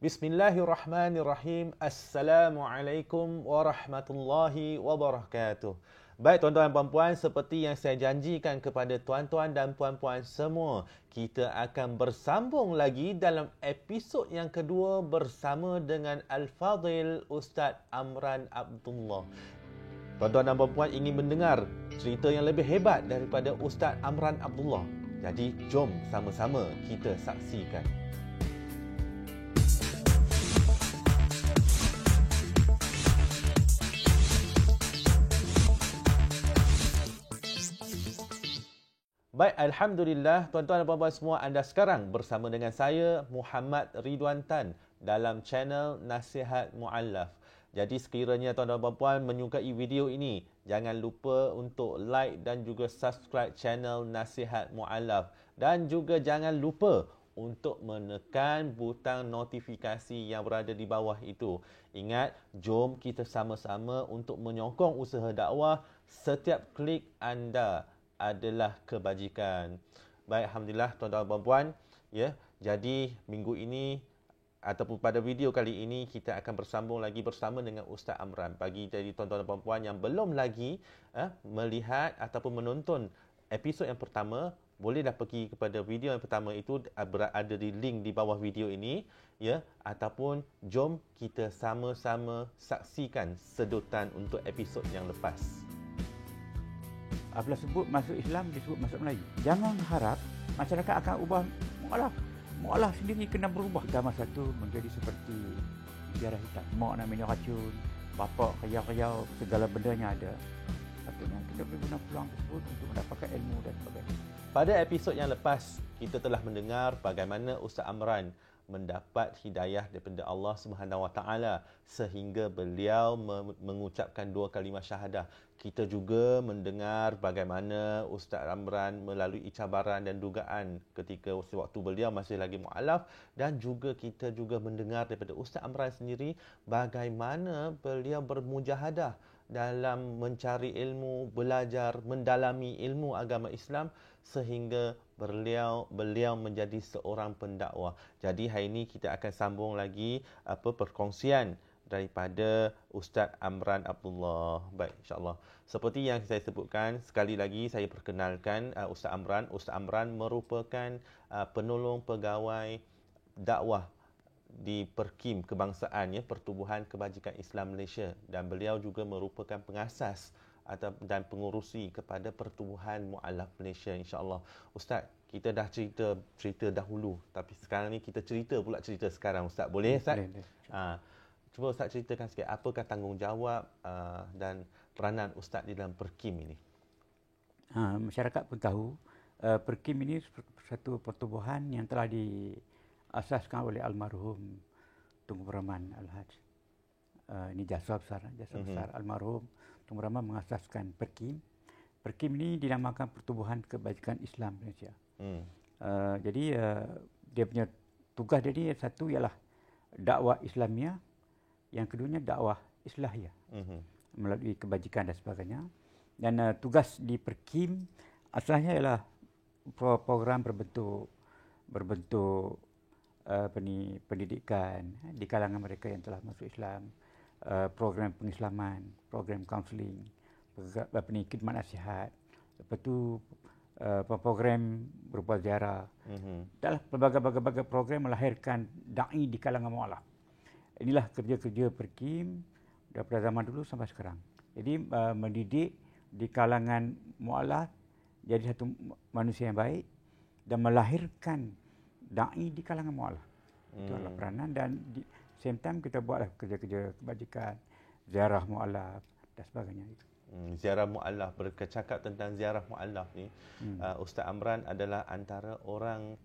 Bismillahirrahmanirrahim. Assalamualaikum warahmatullahi wabarakatuh. Baik tuan-tuan dan puan-puan, seperti yang saya janjikan kepada tuan-tuan dan puan-puan semua, kita akan bersambung lagi dalam episod yang kedua bersama dengan Al-Fadhil Ustaz Amran Abdullah. Tuan-tuan dan puan-puan ingin mendengar cerita yang lebih hebat daripada Ustaz Amran Abdullah. Jadi jom sama-sama kita saksikan. Baik, Alhamdulillah, tuan-tuan dan puan-puan semua, anda sekarang bersama dengan saya, Muhammad Ridwan Tan, dalam channel Nasihat Mu'allaf. Jadi sekiranya tuan-tuan dan puan-puan menyukai video ini, jangan lupa untuk like dan juga subscribe channel Nasihat Mu'allaf. Dan juga jangan lupa untuk menekan butang notifikasi yang berada di bawah itu. Ingat, jom kita sama-sama untuk menyokong usaha dakwah. Setiap klik anda adalah kebajikan. Baik, alhamdulillah tuan-tuan dan puan-puan, ya. Jadi minggu ini ataupun pada video kali ini kita akan bersambung lagi bersama dengan Ustaz Amran. Bagi jadi tuan-tuan dan puan-puan yang belum lagi melihat ataupun menonton episod yang pertama, bolehlah pergi kepada video yang pertama itu, berada di link di bawah video ini, ya, ataupun jom kita sama-sama saksikan sedutan untuk episod yang lepas. Apabila sebut masuk Islam, disebut masuk Melayu. Jangan harap masyarakat akan ubah mu'alaf. Mu'alaf sendiri kena berubah. Dah masa tu menjadi seperti sejarah hitam. Mak nak minum racun, bapa kayau-kayau, segala bendanya ada. Patutnya kita boleh guna peluang tersebut untuk mendapatkan ilmu dan sebagainya. Pada episod yang lepas, kita telah mendengar bagaimana Ustaz Amran mendapat hidayah daripada Allah Subhanahu Wa Taala sehingga beliau mengucapkan 2 kalimah syahadah. Kita juga mendengar bagaimana Ustaz Amran melalui cabaran dan dugaan ketika waktu beliau masih lagi mu'alaf, dan juga kita juga mendengar daripada Ustaz Amran sendiri bagaimana beliau bermujahadah dalam mencari ilmu, belajar, mendalami ilmu agama Islam sehingga beliau menjadi seorang pendakwah. Jadi hari ini kita akan sambung lagi perkongsian daripada Ustaz Amran Abdullah. Baik, insya-Allah. Seperti yang saya sebutkan, sekali lagi saya perkenalkan Ustaz Amran. Ustaz Amran merupakan penolong pegawai dakwah di Perkim Kebangsaan, ya, Pertubuhan Kebajikan Islam Malaysia, dan beliau juga merupakan pengasas dan pengurusi kepada Pertubuhan Mu'alaf Malaysia, insya-Allah. Ustaz, kita dah cerita dahulu, tapi sekarang ni kita cerita sekarang, Ustaz. Boleh, Ustaz? Boleh. Cuba Ustaz ceritakan sikit apakah tanggungjawab dan peranan Ustaz di dalam Perkim ini. Masyarakat pun tahu Perkim ini satu pertubuhan yang telah diasaskan oleh almarhum Tunku Rahman Al-Haj. Ini jasa besar almarhum Tunku Rahman mengasaskan Perkim. Perkim ini dinamakan Pertubuhan Kebajikan Islam Malaysia. Jadi dia punya tugas dia satu ialah dakwah Islamiah, yang keduanya dakwah Islahiyah melalui kebajikan dan sebagainya. Dan tugas di Perkim asalnya ialah program berbentuk pendidikan di kalangan mereka yang telah masuk Islam, program pengislaman, program kaunseling, khidmat nasihat, lepas tu program berupa ziarah. Dalam berbagai program melahirkan da'i di kalangan mu'alaf. Inilah kerja-kerja Perkim daripada zaman dulu sampai sekarang. Jadi mendidik di kalangan mu'alaf jadi satu manusia yang baik dan melahirkan da'i di kalangan mu'alaf. Itu adalah peranan, dan di same time kita buatlah kerja-kerja kebajikan, ziarah mu'alaf dan sebagainya. Ziarah mu'alaf, bercakap tentang ziarah mu'alaf ni, Ustaz Amran adalah antara orang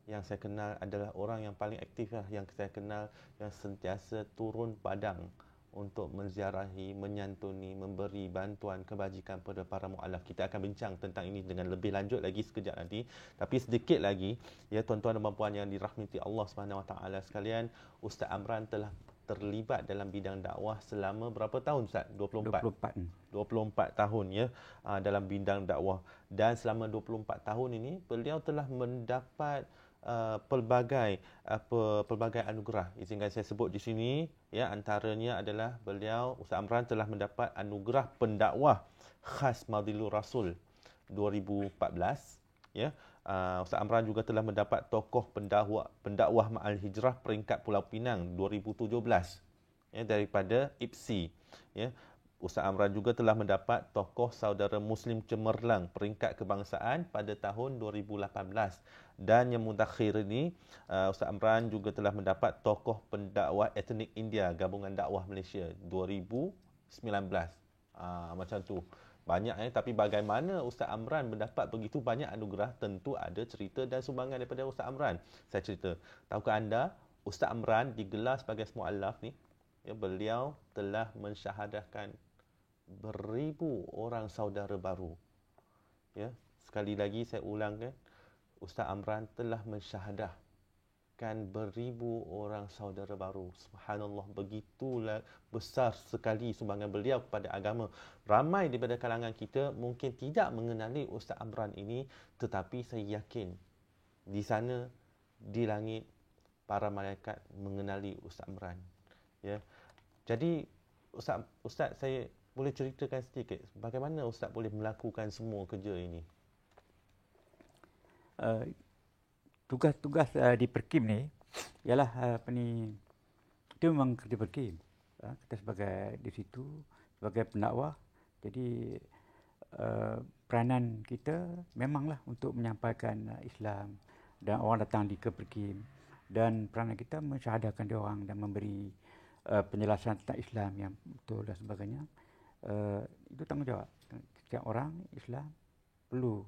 yang saya kenal, adalah orang yang paling aktif yang saya kenal, yang sentiasa turun padang untuk menziarahi, menyantuni, memberi bantuan kebajikan pada para mu'alaf. Kita akan bincang tentang ini dengan lebih lanjut lagi sekejap nanti. Tapi sedikit lagi, ya tuan-tuan dan puan-puan yang dirahmati Allah Subhanahu Wa Taala sekalian, Ustaz Amran telah terlibat dalam bidang dakwah selama berapa tahun, Ustaz? 24 tahun, ya, dalam bidang dakwah. Dan selama 24 tahun ini beliau telah mendapat pelbagai anugerah. Izinkan saya sebut di sini, ya, antaranya adalah Ustaz Amran telah mendapat anugerah pendakwah khas Madilur Rasul 2014, ya. Ustaz Amran juga telah mendapat tokoh pendakwah Ma'al Hijrah peringkat Pulau Pinang 2017, ya, daripada IPSI, ya. Ustaz Amran juga telah mendapat tokoh saudara Muslim Cemerlang peringkat kebangsaan pada tahun 2018. Dan yang mutakhir ini, Ustaz Amran juga telah mendapat tokoh pendakwah etnik India Gabungan Dakwah Malaysia 2019. Macam tu. Banyak, tapi bagaimana Ustaz Amran mendapat begitu banyak anugerah, tentu ada cerita dan sumbangan daripada Ustaz Amran. Saya cerita. Tahukah anda, Ustaz Amran digelar sebagai muallaf ni, ya, beliau telah mensyahadahkan beribu orang saudara baru. Ya, sekali lagi saya ulangkan, Ustaz Amran telah mensyahadahkan beribu orang saudara baru. Subhanallah, begitulah besar sekali sumbangan beliau kepada agama. Ramai daripada kalangan kita mungkin tidak mengenali Ustaz Amran ini, tetapi saya yakin di sana, di langit, para malaikat mengenali Ustaz Amran. Ya. Jadi Ustaz, saya boleh ceritakan sedikit bagaimana Ustaz boleh melakukan semua kerja ini? Tugas-tugas di Perkim ni ialah itu memang kerja Perkim. Kita sebagai di situ sebagai pendakwah, jadi peranan kita memanglah untuk menyampaikan Islam dan orang datang ke Perkim, dan peranan kita mensyahadahkan dia orang dan memberi penjelasan tentang Islam yang betul dan sebagainya. Itu tanggungjawab setiap orang Islam perlu.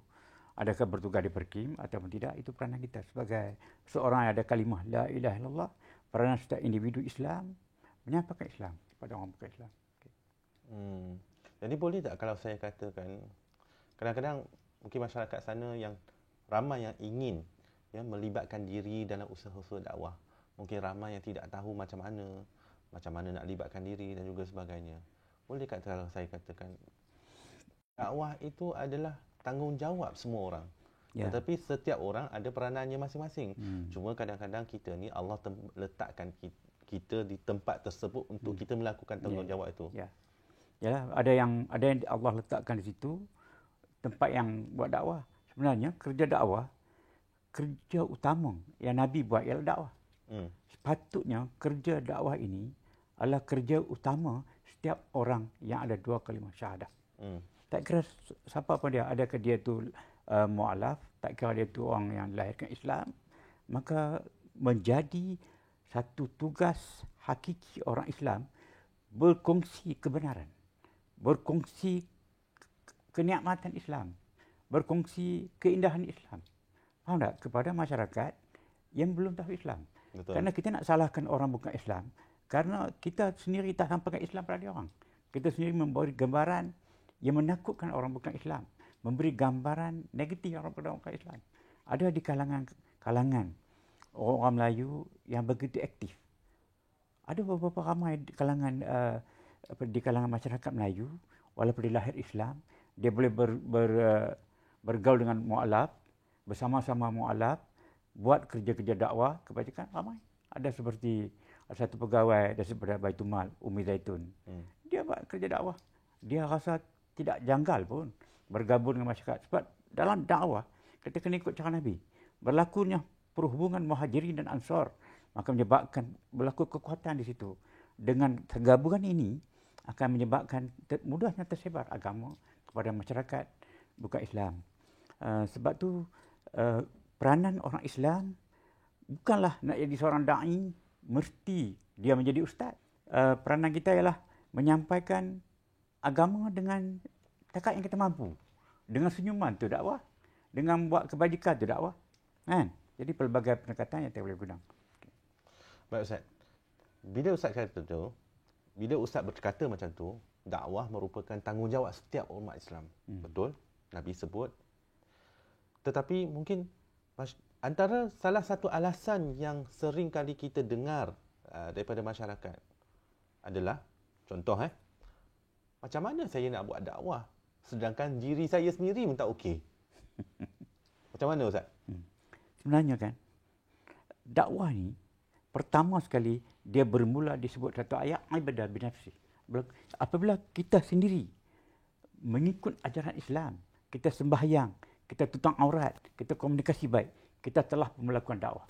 Adakah bertugas di Perkim ataupun tidak, itu peranan kita sebagai seorang yang ada kalimah la ilaha illallah. Peranan setiap individu Islam menyampaikan Islam kepada orang bukan Islam. Okay. Jadi boleh tak kalau saya katakan, kadang-kadang mungkin masyarakat sana yang ramai yang ingin, ya, melibatkan diri dalam usaha-usaha dakwah. Mungkin ramai yang tidak tahu macam mana nak libatkan diri dan juga sebagainya. Boleh tak kalau saya katakan dakwah itu adalah tanggungjawab semua orang. Ya. Tetapi setiap orang ada peranannya masing-masing. Cuma kadang-kadang kita ni Allah letakkan kita di tempat tersebut untuk kita melakukan tanggungjawab itu. Ya. Yalah, ada yang Allah letakkan di situ tempat yang buat dakwah. Sebenarnya kerja dakwah, kerja utama yang Nabi buat ialah dakwah. Sepatutnya kerja dakwah ini adalah kerja utama setiap orang yang ada dua kalimah syahadah. Tak kira siapa pun dia, adakah dia tu mu'alaf, tak kira dia tu orang yang dilahirkan Islam, maka menjadi satu tugas hakiki orang Islam berkongsi kebenaran, berkongsi kenikmatan Islam, berkongsi keindahan Islam. Faham tak? Kepada masyarakat yang belum tahu Islam. Betul. Kerana kita nak salahkan orang bukan Islam, kerana kita sendiri tak sampaikan Islam pada dia orang. Kita sendiri memberi gambaran yang menakutkan orang bukan Islam, memberi gambaran negatif orang bukan Islam. Ada di kalangan orang Melayu yang begitu aktif. Ada beberapa ramai di kalangan masyarakat Melayu, walaupun dia lahir Islam, dia boleh bergaul dengan mu'alaf, bersama-sama mu'alaf, buat kerja-kerja dakwah kebajikan ramai. Ada seperti satu pegawai daripada Baitul Mal, Umi Zaitun. Dia buat kerja dakwah. Dia rasa tidak janggal pun bergabung dengan masyarakat. Sebab dalam dakwah, kita kena ikut cara Nabi. Berlakunya perhubungan Muhajirin dan Ansar, maka menyebabkan berlaku kekuatan di situ. Dengan gabungan ini akan menyebabkan mudahnya tersebar agama kepada masyarakat bukan Islam. Sebab tu peranan orang Islam bukanlah nak jadi seorang da'i, mesti dia menjadi ustaz. Peranan kita ialah menyampaikan agama dengan takat yang kita mampu. Dengan senyuman tu dakwah, dengan buat kebajikan tu dakwah. Kan? Jadi pelbagai pendekatan yang kita boleh guna. Baik Ustaz. Bila Ustaz kata tu, bila Ustaz berkata macam tu, dakwah merupakan tanggungjawab setiap umat Islam. Betul? Nabi sebut. Tetapi mungkin antara salah satu alasan yang sering kali kita dengar daripada masyarakat adalah, contoh macam mana saya nak buat dakwah sedangkan diri saya sendiri pun tak okey. Macam mana Ustaz? Sebenarnya kan, dakwah ni pertama sekali dia bermula disebut satu ayat ibadah binafsi. Apabila kita sendiri mengikut ajaran Islam, kita sembahyang, kita tutup aurat, kita komunikasi baik, kita telah melakukan dakwah.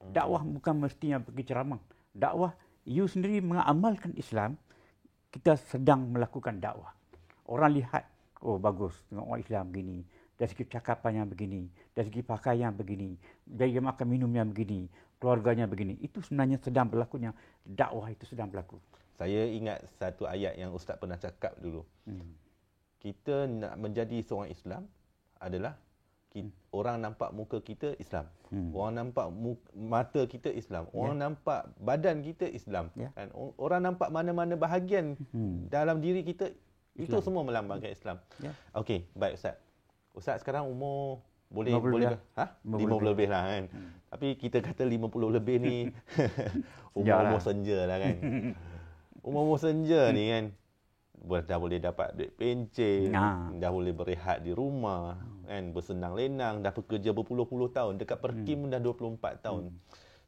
Dakwah bukan mestinya pergi ceramah. Dakwah, you sendiri mengamalkan Islam, kita sedang melakukan dakwah. Orang lihat, oh bagus, tengok orang Islam begini. Dari segi cakapannya begini, dari segi pakaian begini, dari makan minumnya begini, keluarganya begini. Itu sebenarnya sedang berlakunya. Dakwah itu sedang berlaku. Saya ingat satu ayat yang Ustaz pernah cakap dulu. Kita nak menjadi seorang Islam adalah orang nampak muka kita Islam. Orang nampak mata kita Islam. Orang nampak badan kita Islam. Kan? Orang nampak mana-mana bahagian dalam diri kita, itu semua melambangkan Islam. Okey, baik Ustaz. Ustaz sekarang umur boleh 50 lebih lah kan. Tapi kita kata 50 lebih ni umur senja lah kan. Umur senja ni kan dah boleh dapat duit pencen, dah boleh berehat di rumah, kan, bersenang lenang, dah bekerja berpuluh-puluh tahun, dekat Perkim dah 24 tahun.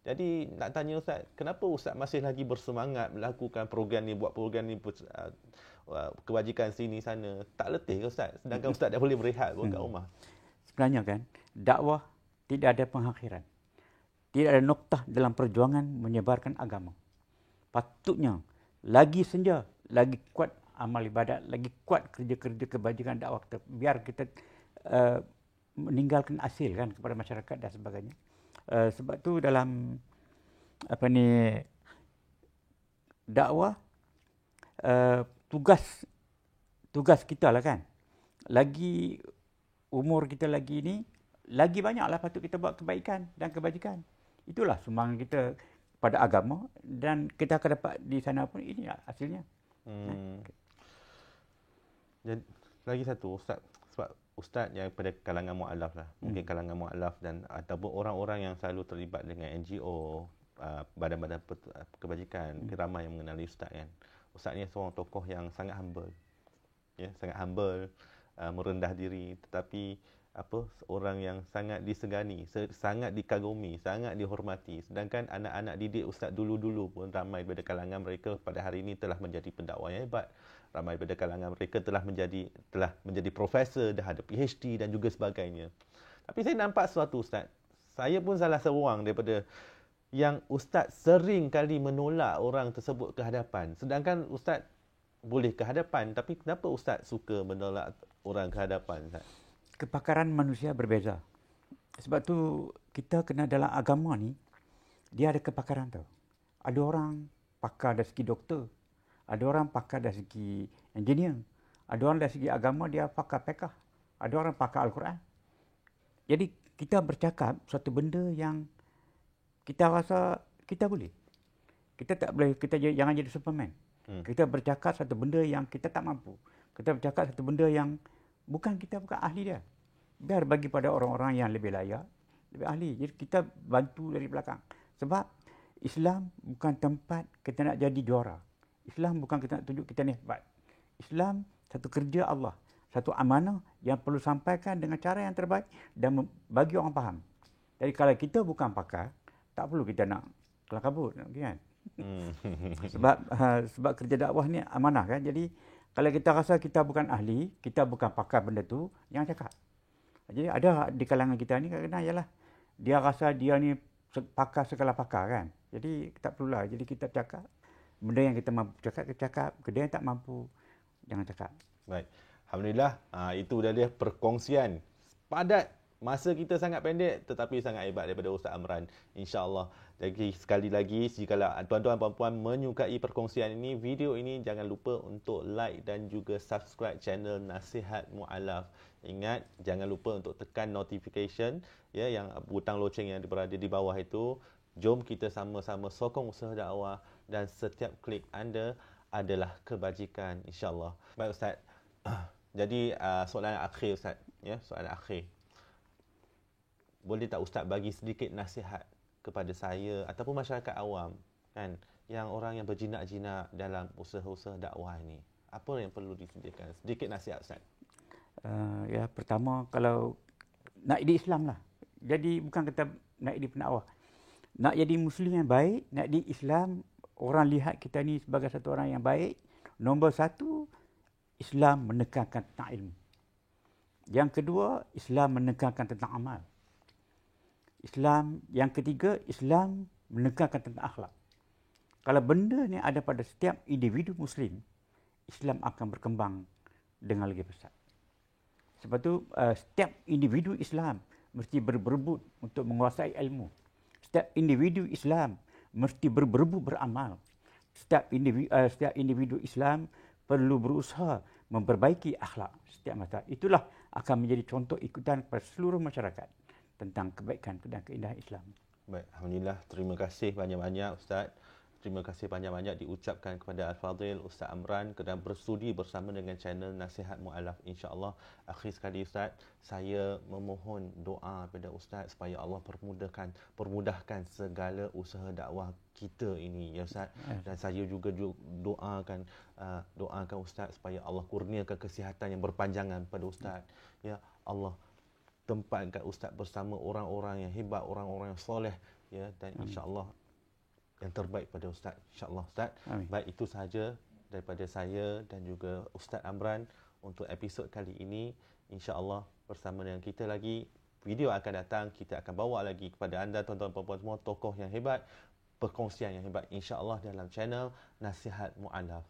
Jadi nak tanya Ustaz, kenapa Ustaz masih lagi bersemangat melakukan program ni, buat program ni, kebajikan sini sana? Tak letih ke Ustaz? Sedangkan Ustaz dah boleh berehat pun kat rumah. Sebenarnya kan, dakwah tidak ada pengakhiran. Tidak ada noktah dalam perjuangan menyebarkan agama. Patutnya lagi senja, lagi kuat amal ibadat, lagi kuat kerja-kerja kebajikan dakwah kita, biar kita meninggalkan hasil kan kepada masyarakat dan sebagainya. Sebab tu dalam dakwah, tugas kita lah kan. Lagi umur kita lagi ni, lagi banyaklah patut kita buat kebaikan dan kebajikan. Itulah sumbangan kita pada agama, dan kita akan dapat di sana pun ini hasilnya. Dan lagi satu Ustaz, sebab Ustaz yang pada kalangan mu'alaf lah, mungkin kalangan mu'alaf dan ataupun orang-orang yang selalu terlibat dengan NGO, badan-badan kebajikan, ramai yang mengenali Ustaz kan. Ustaz ni seorang tokoh yang sangat humble. Ya, sangat humble, merendah diri, tetapi seorang yang sangat disegani, sangat dikagumi, sangat dihormati. Sedangkan anak-anak didik Ustaz dulu-dulu pun ramai daripada kalangan mereka pada hari ini telah menjadi pendakwa yang hebat. Ramai daripada kalangan mereka telah menjadi profesor, dah ada PhD dan juga sebagainya. Tapi saya nampak sesuatu Ustaz. Saya pun salah seorang daripada yang Ustaz sering kali menolak orang tersebut ke hadapan. Sedangkan Ustaz boleh ke hadapan, tapi kenapa Ustaz suka menolak orang ke hadapan Ustaz? Kepakaran manusia berbeza. Sebab tu kita kena dalam agama ni, dia ada kepakaran tau. Ada orang pakar dari segi doktor, ada orang pakar dari segi engineer, ada orang dari segi agama dia pakar fiqh, ada orang pakar Al-Quran. Jadi kita bercakap suatu benda yang kita rasa kita boleh. Kita tak boleh, kita jangan jadi Superman. Kita bercakap satu benda yang kita tak mampu. Kita bercakap satu benda yang bukan ahli dia. Biar bagi pada orang-orang yang lebih layak, lebih ahli. Jadi kita bantu dari belakang. Sebab Islam bukan tempat kita nak jadi juara. Islam bukan kita nak tunjuk kita ni hebat. Islam satu kerja Allah. Satu amanah yang perlu sampaikan dengan cara yang terbaik dan bagi orang faham. Jadi kalau kita bukan pakar, tak perlu kita nak kelang kabut. Kan? Sebab kerja dakwah ni amanah kan. Jadi kalau kita rasa kita bukan ahli, kita bukan pakar benda tu, jangan cakap. Jadi ada di kalangan kita ni kadang-kadang ialah dia rasa dia ni pakar segala pakar kan. Jadi tak perlulah. Jadi kita cakap benda yang kita mampu cakap, kita cakap. Benda yang tak mampu, jangan cakap. Baik. Alhamdulillah, itu dah dia perkongsian padat. Masa kita sangat pendek tetapi sangat hebat daripada Ustaz Amran. InsyaAllah. Jadi sekali lagi, jika tuan-tuan dan puan menyukai perkongsian ini, video ini jangan lupa untuk like dan juga subscribe channel Nasihat Mu'alaf. Ingat, jangan lupa untuk tekan notification ya, yang butang loceng yang berada di bawah itu. Jom kita sama-sama sokong usaha dakwah dan setiap klik anda adalah kebajikan, insyaAllah. Baik Ustaz. Jadi soalan akhir Ustaz. Ya, soalan akhir. Boleh tak Ustaz bagi sedikit nasihat kepada saya ataupun masyarakat awam kan, yang orang yang berjinak-jinak dalam usaha-usaha dakwah ini? Apa yang perlu disediakan? Sedikit nasihat Ustaz. Ya, pertama kalau nak di Islam lah. Jadi bukan kata nak di pendakwah. Nak jadi Muslim yang baik, nak di Islam, orang lihat kita ni sebagai satu orang yang baik, nombor satu, Islam menekankan tentang ilmu. Yang kedua, Islam menekankan tentang amal. Yang ketiga, Islam menekankan tentang akhlak. Kalau benda ni ada pada setiap individu Muslim, Islam akan berkembang dengan lebih besar. Sebab tu setiap individu Islam mesti berebut untuk menguasai ilmu. Setiap individu Islam mesti berebut beramal. Setiap individu Islam perlu berusaha memperbaiki akhlak setiap masa. Itulah akan menjadi contoh ikutan kepada seluruh masyarakat tentang kebaikan dan keindahan Islam. Baik, alhamdulillah, terima kasih banyak-banyak Ustaz. Terima kasih banyak-banyak diucapkan kepada Al-Fadhil Ustaz Amran kerana bersudi bersama dengan channel Nasihat Mu'alaf, insya-Allah. Akhir sekali Ustaz, saya memohon doa kepada Ustaz supaya Allah permudahkan segala usaha dakwah kita ini, ya Ustaz. Dan saya juga doakan Ustaz supaya Allah kurniakan kesihatan yang berpanjangan pada Ustaz. Ya Allah, tempatkan Ustaz bersama orang-orang yang hebat, orang-orang yang soleh, ya, dan insya-Allah yang terbaik pada Ustaz, insya-Allah Ustaz. Amin. Baik, itu sahaja daripada saya dan juga Ustaz Amran untuk episod kali ini. Insya-Allah bersama dengan kita lagi, video akan datang, kita akan bawa lagi kepada anda tuan-tuan puan-puan semua tokoh yang hebat, perkongsian yang hebat, insya-Allah dalam channel Nasihat Mu'alaf.